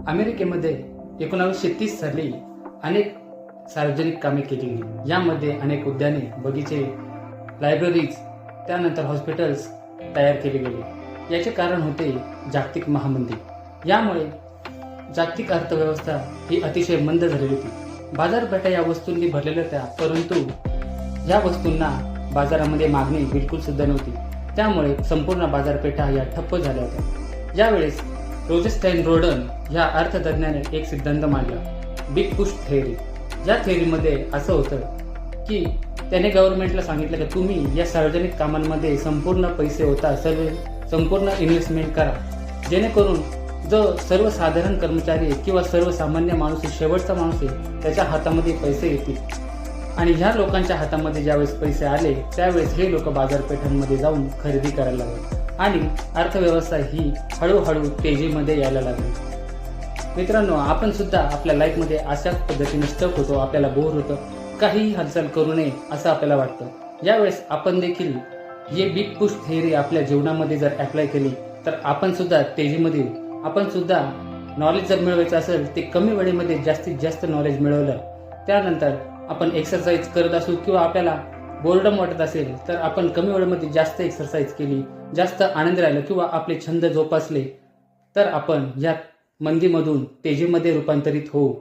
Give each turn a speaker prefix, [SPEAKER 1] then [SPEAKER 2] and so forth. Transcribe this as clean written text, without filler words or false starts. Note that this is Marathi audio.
[SPEAKER 1] अमेरिकेमध्ये 1930 साली अनेक सार्वजनिक कामे केली गेली। यामध्ये अनेक उद्याने, बगीचे, लायब्ररीज, त्यानंतर हॉस्पिटल्स तयार केले गेले। याचे कारण होते जागतिक महामंदी। यामुळे जागतिक अर्थव्यवस्था ही अतिशय मंद झालेली होती। बाजारपेठा या वस्तूंनी भरलेल्या होत्या, परंतु या वस्तूंना बाजारामध्ये मागणी बिलकुल सुद्धा नव्हती। त्यामुळे संपूर्ण बाजारपेठा या ठप्प झाल्या होत्या। यावेळेस रोजेस्टाईन रोडन या अर्थतज्ञाने एक सिद्धांत मांडला, बिग पुश थेअरी। या थेअरीमध्ये असं होतं की त्याने गव्हर्नमेंटला सांगितलं की तुम्ही या सार्वजनिक कामांमध्ये संपूर्ण पैसे होता संपूर्ण इन्व्हेस्टमेंट करा, जेणेकरून जो सर्वसाधारण कर्मचारी आहे किंवा सर्वसामान्य माणूस आहे, शेवटचा माणूस आहे, त्याच्या हातामध्ये पैसे येतील। आणि ह्या लोकांच्या हातामध्ये ज्यावेळेस पैसे आले त्यावेळेस हे लोक बाजारपेठांमध्ये जाऊन खरेदी करायला लागले आणि अर्थव्यवस्था ही हळूहळू तेजीमध्ये यायला लागली। मित्रांनो, आपण सुद्धा आपल्या लाईफमध्ये अशाच पद्धतीने स्टक होतो, आपल्याला बोर होतं, काहीही हालचाल करू नये असं आपल्याला वाटतं। यावेळेस आपण देखील हे बिग पुश थेअरी आपल्या जीवनामध्ये जर अप्लाय केली तर आपण सुद्धा तेजीमध्ये येऊ। आपण सुद्धा नॉलेज जर मिळवायचं असेल ते कमी वेळेमध्ये जास्तीत जास्त नॉलेज मिळवलं, त्यानंतर आपण एक्सरसाइज करत असू किंवा आपल्याला बोर्डम वाटत असेल तर आपण कमी वेळेमध्ये जास्त एक्सरसाइज केली, जास्त आनंद राहिला किंवा आपले छंद जोपासले तर आपण या मंदीमधून तेजीमध्ये रूपांतरित होऊ।